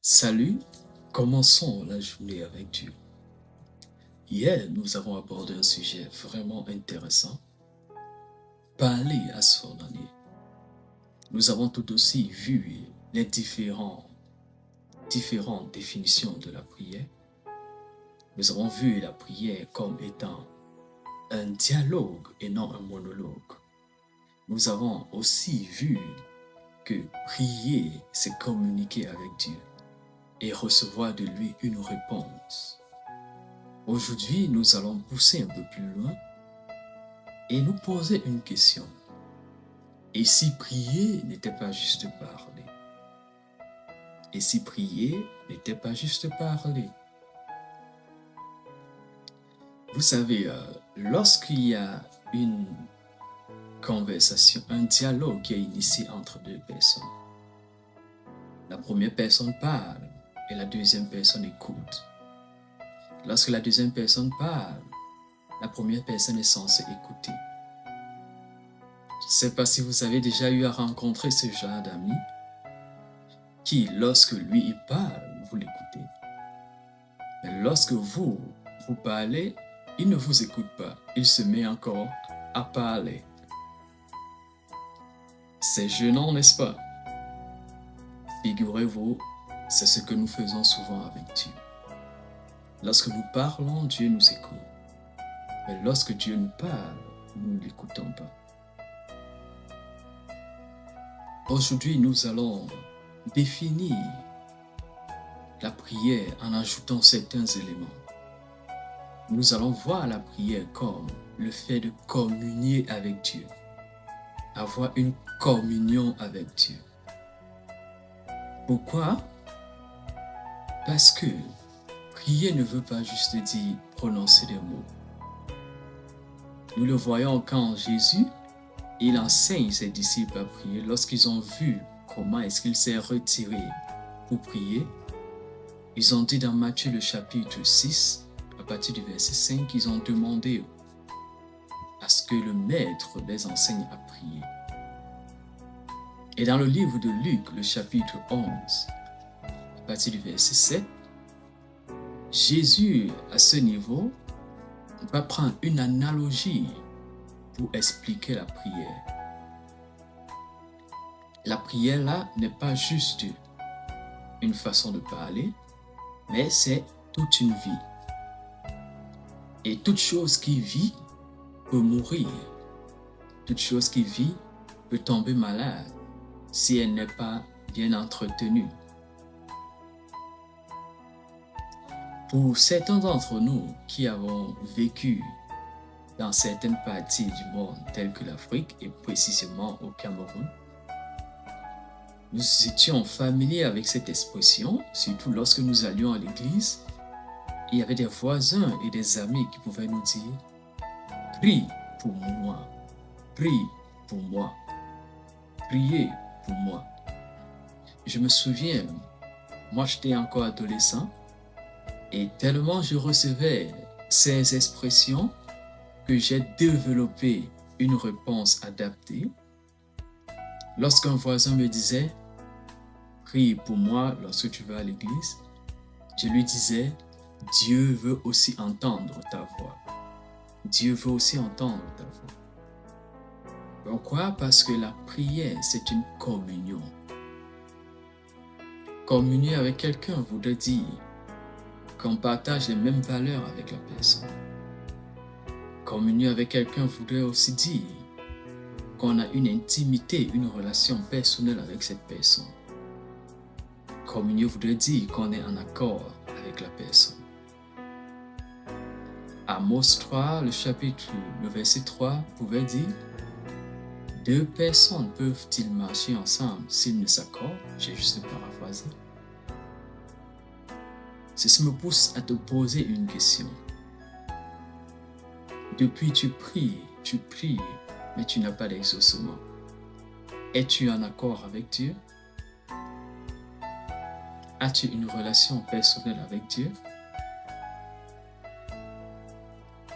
Salut, commençons la journée avec Dieu. Hier, nous avons abordé un sujet vraiment intéressant, parler à son ami. Nous avons tout aussi vu les différentes définitions de la prière. Nous avons vu la prière comme étant un dialogue et non un monologue. Nous avons aussi vu que prier, c'est communiquer avec Dieu et recevoir de lui une réponse. Aujourd'hui, nous allons pousser un peu plus loin et nous poser une question. Et si prier n'était pas juste parler? Et si prier n'était pas juste parler? Vous savez, lorsqu'il y a une conversation, un dialogue qui est initié entre deux personnes, la première personne parle et la deuxième personne écoute. Lorsque la deuxième personne parle, la première personne est censée écouter. Je ne sais pas si vous avez déjà eu à rencontrer ce genre d'amis qui, lorsque lui il parle, vous l'écoutez. Mais lorsque vous parlez, il ne vous écoute pas. Il se met encore à parler. C'est gênant, n'est-ce pas? Figurez-vous, c'est ce que nous faisons souvent avec Dieu. Lorsque nous parlons, Dieu nous écoute. Mais lorsque Dieu nous parle, nous ne l'écoutons pas. Aujourd'hui, nous allons définir la prière en ajoutant certains éléments. Nous allons voir la prière comme le fait de communier avec Dieu, avoir une communion avec Dieu. Pourquoi? Parce que prier ne veut pas juste dire prononcer des mots. Nous le voyons quand Jésus, il enseigne ses disciples à prier. Lorsqu'ils ont vu comment est-ce qu'il s'est retiré pour prier, ils ont dit dans Matthieu le chapitre 6, à partir du verset 5, ils ont demandé à ce que le maître les enseigne à prier. Et dans le livre de Luc, le chapitre 11, à partir du verset 7, Jésus, à ce niveau, va prendre une analogie pour expliquer la prière. La prière là n'est pas juste une façon de parler, mais c'est toute une vie. Et toute chose qui vit peut mourir. Toute chose qui vit peut tomber malade si elle n'est pas bien entretenue. Pour certains d'entre nous qui avons vécu dans certaines parties du monde telles que l'Afrique et précisément au Cameroun, nous étions familiers avec cette expression, surtout lorsque nous allions à l'église. Il y avait des voisins et des amis qui pouvaient nous dire « Prie pour moi, prie pour moi, priez pour moi ». Je me souviens, moi j'étais encore adolescent et tellement je recevais ces expressions que j'ai développé une réponse adaptée. Lorsqu'un voisin me disait « Prie pour moi lorsque tu vas à l'église », je lui disais « Dieu veut aussi entendre ta voix. Dieu veut aussi entendre ta voix. » Pourquoi? Parce que la prière, c'est une communion. Communier avec quelqu'un voudrait dire qu'on partage les mêmes valeurs avec la personne. Communier avec quelqu'un voudrait aussi dire qu'on a une intimité, une relation personnelle avec cette personne. Communier voudrait dire qu'on est en accord avec la personne. Amos 3, le verset 3 pouvait dire « Deux personnes peuvent-ils marcher ensemble s'ils ne s'accordent ?» J'ai juste paraphrasé. Ceci me pousse à te poser une question. Depuis tu pries, mais tu n'as pas d'exaucement. Es-tu en accord avec Dieu? As-tu une relation personnelle avec Dieu?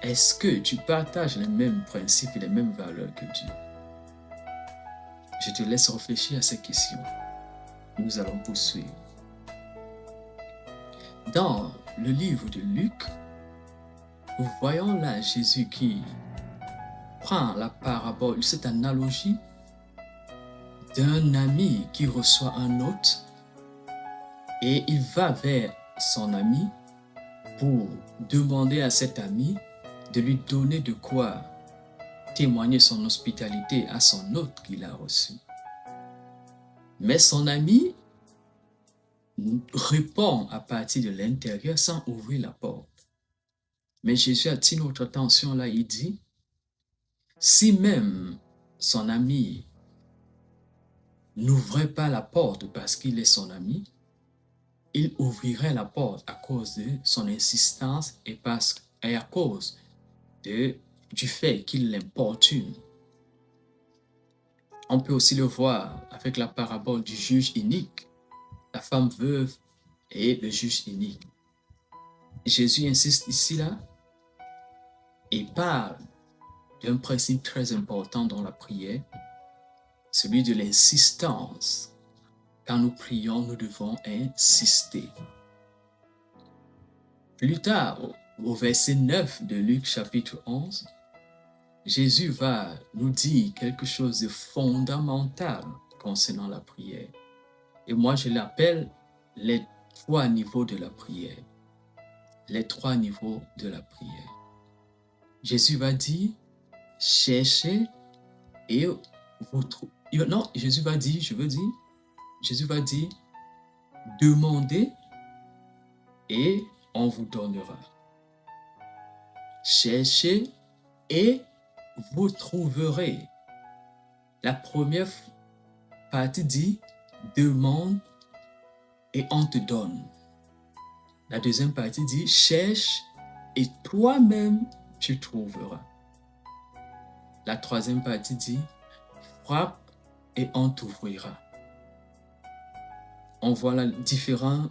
Est-ce que tu partages les mêmes principes et les mêmes valeurs que Dieu? Je te laisse réfléchir à ces questions. Nous allons poursuivre. Dans le livre de Luc, nous voyons là Jésus qui prend la parabole, cette analogie d'un ami qui reçoit un hôte et il va vers son ami pour demander à cet ami de lui donner de quoi témoigner son hospitalité à son hôte qu'il a reçu. Mais son ami répond à partir de l'intérieur sans ouvrir la porte. Mais Jésus attire notre attention là, il dit, si même son ami n'ouvrait pas la porte parce qu'il est son ami, il ouvrirait la porte à cause de son insistance et à cause du fait qu'il l'importune. On peut aussi le voir avec la parabole du juge inique, la femme veuve et le juge inique. Jésus insiste ici là et parle d'un principe très important dans la prière, celui de l'insistance. Quand nous prions, nous devons insister. Plus tard, au verset 9 de Luc chapitre 11, Jésus va nous dire quelque chose de fondamental concernant la prière. Et moi, je l'appelle les 3 niveaux de la prière. Les 3 niveaux de la prière. Jésus va dire, cherchez et vous trouvez. Non, Jésus va dire, demandez et on vous donnera. Cherchez et vous trouverez. La première partie dit, demande et on te donne. La deuxième partie dit, cherche et toi-même tu trouveras. La troisième partie dit, frappe et on t'ouvrira. On voit là différents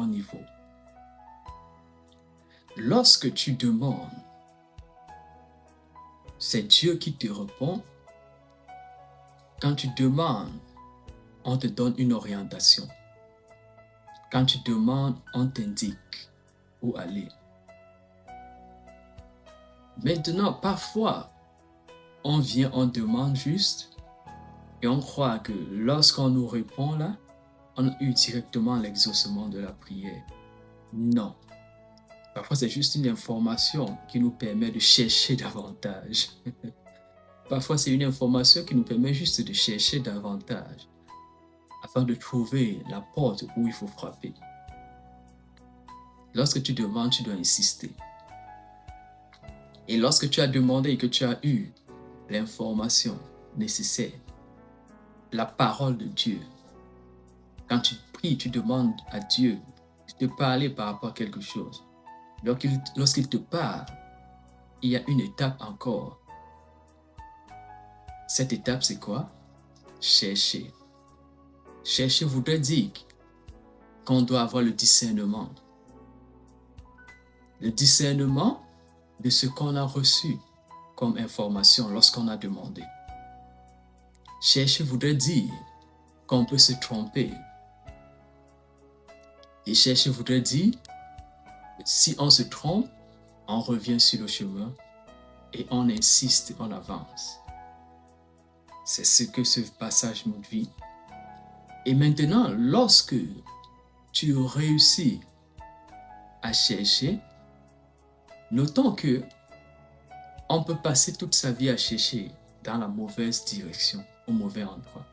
niveaux. Lorsque tu demandes, c'est Dieu qui te répond. Quand tu demandes, on te donne une orientation. Quand tu demandes, on t'indique où aller. Maintenant, parfois, on demande juste et on croit que lorsqu'on nous répond là, on a eu directement l'exaucement de la prière. Non. Parfois, c'est juste une information qui nous permet de chercher davantage. Parfois, c'est une information qui nous permet juste de chercher davantage afin de trouver la porte où il faut frapper. Lorsque tu demandes, tu dois insister. Et lorsque tu as demandé et que tu as eu l'information nécessaire, la parole de Dieu, quand tu pries, tu demandes à Dieu de te parler par rapport à quelque chose. Lorsqu'il te parle, il y a une étape encore. Cette étape, c'est quoi? Chercher. Chercher voudrait dire qu'on doit avoir le discernement. Le discernement de ce qu'on a reçu comme information lorsqu'on a demandé. Chercher voudrait dire qu'on peut se tromper. Et chercher voudrait dire, si on se trompe, on revient sur le chemin et on insiste, on avance. C'est ce que ce passage nous dit. Et maintenant, lorsque tu réussis à chercher, notons que on peut passer toute sa vie à chercher dans la mauvaise direction, au mauvais endroit.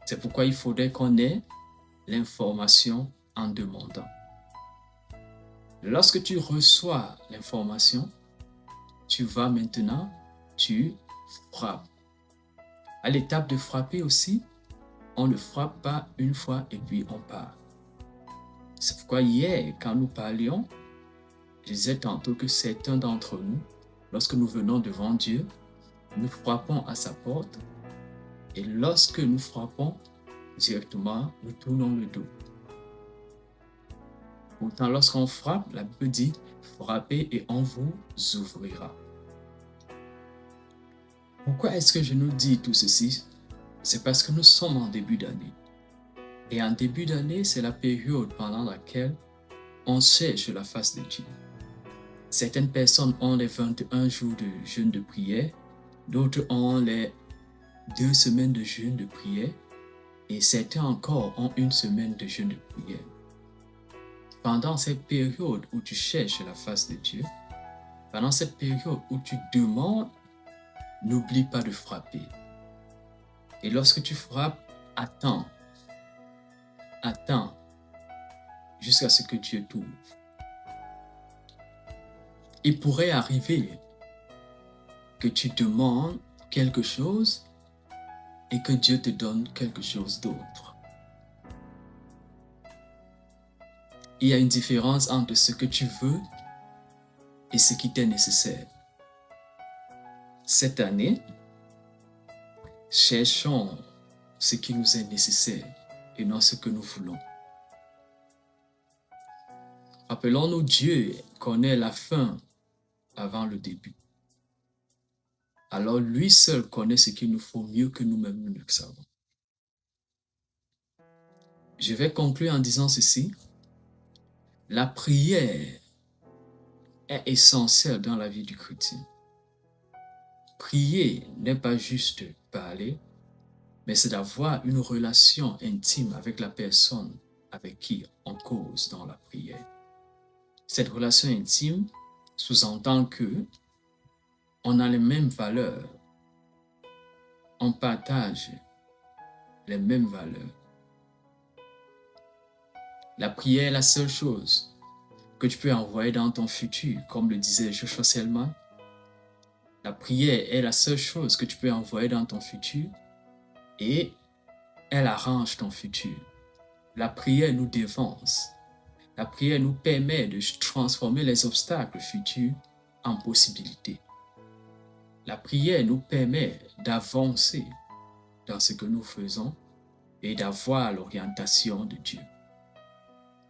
C'est pourquoi il faudrait qu'on ait l'information en demandant. Lorsque tu reçois l'information, tu vas maintenant, tu frappes. À l'étape de frapper aussi, on ne frappe pas une fois et puis on part. C'est pourquoi hier, quand nous parlions, je disais tantôt que certains d'entre nous, lorsque nous venons devant Dieu, nous frappons à sa porte et lorsque nous frappons directement, nous tournons le dos. Pourtant, lorsqu'on frappe, la Bible dit « frappez et on vous ouvrira ». Pourquoi est-ce que je nous dis tout ceci? C'est parce que nous sommes en début d'année. Et en début d'année, c'est la période pendant laquelle on cherche la face de Dieu. Certaines personnes ont les 21 jours de jeûne de prière, d'autres ont les 2 semaines de jeûne de prière, et certains encore ont 1 semaine de jeûne de prière. Pendant cette période où tu cherches la face de Dieu, pendant cette période où tu demandes, n'oublie pas de frapper. Et lorsque tu frappes, attends jusqu'à ce que Dieu t'ouvre. Il pourrait arriver que tu demandes quelque chose et que Dieu te donne quelque chose d'autre. Il y a une différence entre ce que tu veux et ce qui t'est nécessaire. Cette année, cherchons ce qui nous est nécessaire et non ce que nous voulons. Rappelons-nous, Dieu connaît la fin avant le début. Alors lui seul connaît ce qu'il nous faut mieux que nous-mêmes nous le savons. Je vais conclure en disant ceci. La prière est essentielle dans la vie du chrétien. Prier n'est pas juste parler, mais c'est d'avoir une relation intime avec la personne avec qui on cause dans la prière. Cette relation intime sous-entend que on a les mêmes valeurs, on partage les mêmes valeurs. La prière est la seule chose que tu peux envoyer dans ton futur, comme le disait Joshua Selman. La prière est la seule chose que tu peux envoyer dans ton futur et elle arrange ton futur. La prière nous dévance. La prière nous permet de transformer les obstacles futurs en possibilités. La prière nous permet d'avancer dans ce que nous faisons et d'avoir l'orientation de Dieu.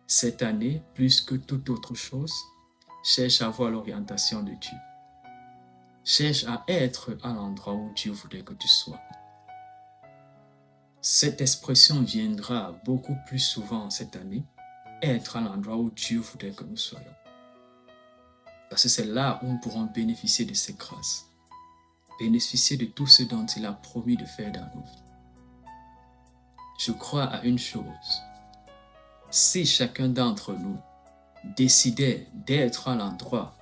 Cette année, plus que toute autre chose, cherche à avoir l'orientation de Dieu. Cherche à être à l'endroit où Dieu voudrait que tu sois. Cette expression viendra beaucoup plus souvent cette année, être à l'endroit où Dieu voudrait que nous soyons. Parce que c'est là où nous pourrons bénéficier de ses grâces, bénéficier de tout ce dont il a promis de faire dans nos vies. Je crois à une chose. Si chacun d'entre nous décidait d'être à l'endroit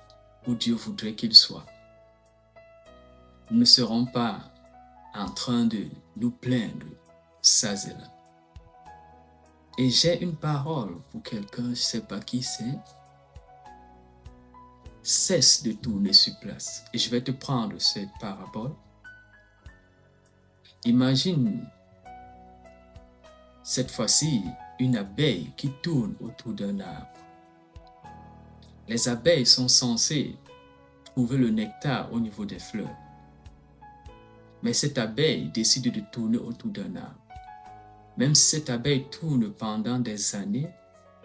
où Dieu voudrait qu'il soit, nous ne serons pas en train de nous plaindre ça et là. Et j'ai une parole pour quelqu'un, je ne sais pas qui c'est. Cesse de tourner sur place. Et je vais te prendre cette parabole. Imagine cette fois-ci une abeille qui tourne autour d'un arbre. Les abeilles sont censées trouver le nectar au niveau des fleurs. Mais cette abeille décide de tourner autour d'un arbre. Même si cette abeille tourne pendant des années,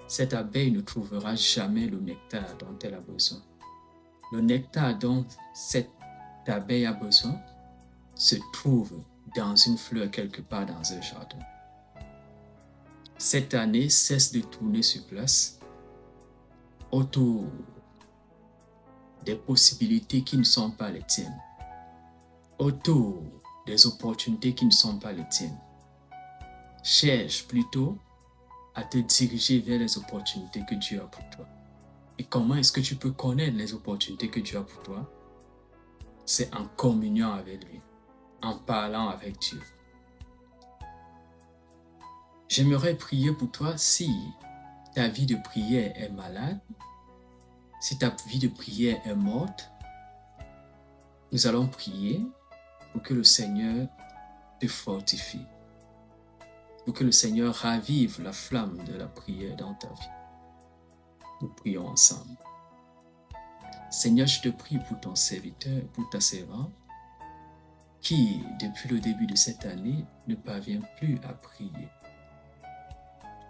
cette abeille ne trouvera jamais le nectar dont elle a besoin. Le nectar dont cette abeille a besoin se trouve dans une fleur quelque part dans un jardin. Cette année, cesse de tourner sur place autour des possibilités qui ne sont pas les tiennes, autour des opportunités qui ne sont pas les tiennes. Cherche plutôt à te diriger vers les opportunités que Dieu a pour toi. Et comment est-ce que tu peux connaître les opportunités que Dieu a pour toi? C'est en communion avec lui, en parlant avec Dieu. J'aimerais prier pour toi si ta vie de prière est malade, si ta vie de prière est morte. Nous allons prier pour que le Seigneur te fortifie, pour que le Seigneur ravive la flamme de la prière dans ta vie. Nous prions ensemble. Seigneur, je te prie pour ton serviteur, pour ta servante, qui, depuis le début de cette année, ne parvient plus à prier.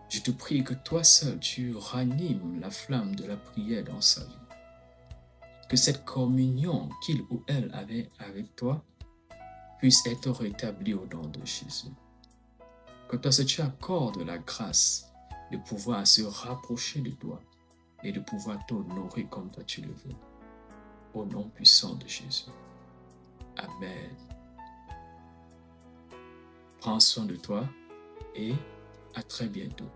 Je te prie que toi seul, tu ranimes la flamme de la prière dans sa vie. Que cette communion qu'il ou elle avait avec toi puisse être rétablie au nom de Jésus. Quant à ce que tu accordes la grâce de pouvoir se rapprocher de toi et de pouvoir t'honorer comme toi tu le veux. Au nom puissant de Jésus. Amen. Prends soin de toi et à très bientôt.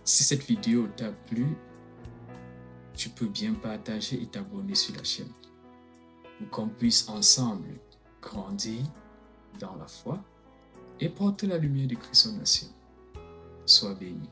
Si cette vidéo t'a plu, tu peux bien partager et t'abonner sur la chaîne pour qu'on puisse ensemble grandir dans la foi et porter la lumière de Christ aux nations. Sois béni.